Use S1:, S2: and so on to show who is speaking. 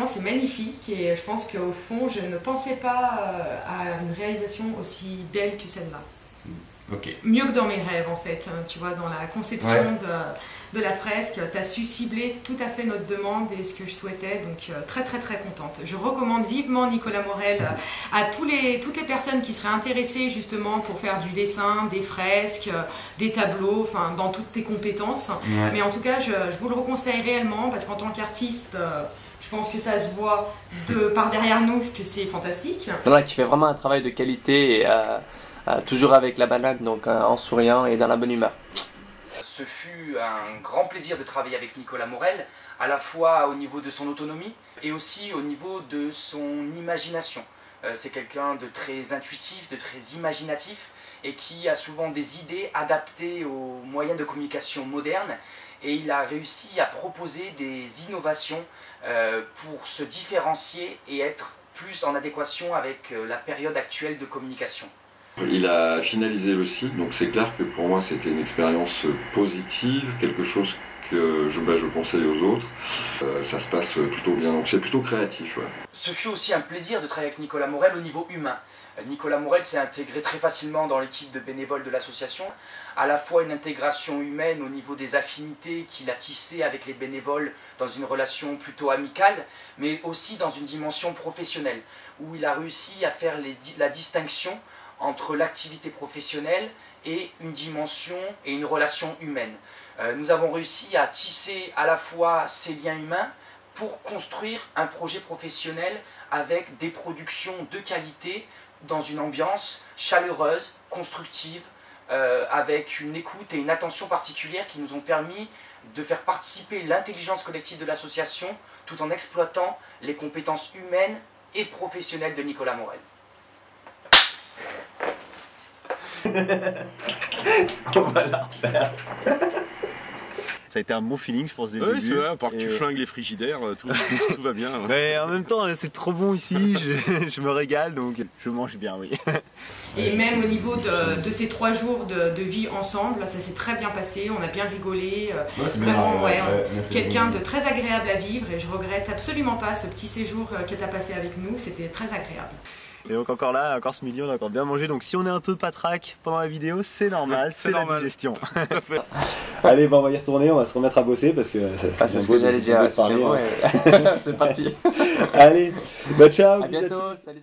S1: vraiment c'est magnifique et je pense qu'au fond je ne pensais pas à une réalisation aussi belle que celle-là.
S2: Ok.
S1: Mieux que dans mes rêves en fait, tu vois, dans la conception
S2: Ouais.
S1: de la fresque, tu as su cibler tout à fait notre demande et ce que je souhaitais, donc très contente. Je recommande vivement Nicolas Morel à toutes les personnes qui seraient intéressées justement pour faire du dessin, des fresques, des tableaux, enfin dans toutes tes compétences.
S2: Ouais.
S1: Mais en tout cas, je vous le reconseille réellement parce qu'en tant qu'artiste, je pense que ça se voit par derrière nous que c'est fantastique.
S3: Voilà, qui fait vraiment un travail de qualité et toujours avec la banane, donc en souriant et dans la bonne humeur.
S4: Ce fut un grand plaisir de travailler avec Nicolas Morel, à la fois au niveau de son autonomie et aussi au niveau de son imagination. C'est quelqu'un de très intuitif, de très imaginatif et qui a souvent des idées adaptées aux moyens de communication modernes, et il a réussi à proposer des innovations pour se différencier et être plus en adéquation avec la période actuelle de communication.
S5: Il a finalisé le site, donc c'est clair que pour moi c'était une expérience positive, quelque chose que je conseille aux autres. Ça se passe plutôt bien, donc c'est plutôt créatif. Ouais.
S4: Ce fut aussi un plaisir de travailler avec Nicolas Morel au niveau humain. Nicolas Morel s'est intégré très facilement dans l'équipe de bénévoles de l'association, à la fois une intégration humaine au niveau des affinités qu'il a tissées avec les bénévoles dans une relation plutôt amicale, mais aussi dans une dimension professionnelle, où il a réussi à faire la distinction entre l'activité professionnelle et une dimension et une relation humaine. Nous avons réussi à tisser à la fois ces liens humains pour construire un projet professionnel avec des productions de qualité dans une ambiance chaleureuse, constructive, avec une écoute et une attention particulière qui nous ont permis de faire participer l'intelligence collective de l'association tout en exploitant les compétences humaines et professionnelles de Nicolas Morel.
S6: On va la refaire. Ça a été un bon feeling, je pense, dès le début.
S7: Oui, c'est vrai, à part que tu flingues les frigidaires, tout va bien.
S6: Mais en même temps, c'est trop bon ici, je me régale, donc je mange bien, oui.
S1: Et même au niveau de ces 3 jours de vie ensemble, ça s'est très bien passé, on a bien rigolé. Vraiment, quelqu'un de très agréable à vivre, et je regrette absolument pas ce petit séjour que tu as passé avec nous, c'était très agréable.
S6: Et donc encore là, encore ce midi, on a encore bien mangé, donc si on est un peu patraque pendant la vidéo, c'est normal, c'est la digestion.
S7: Tout à fait.
S6: Allez, bon, on va y retourner, on va se remettre à bosser parce que
S3: C'est ce que j'allais dire,
S6: parler.
S3: c'est parti.
S6: Allez, bah ciao.
S3: À bientôt, salut.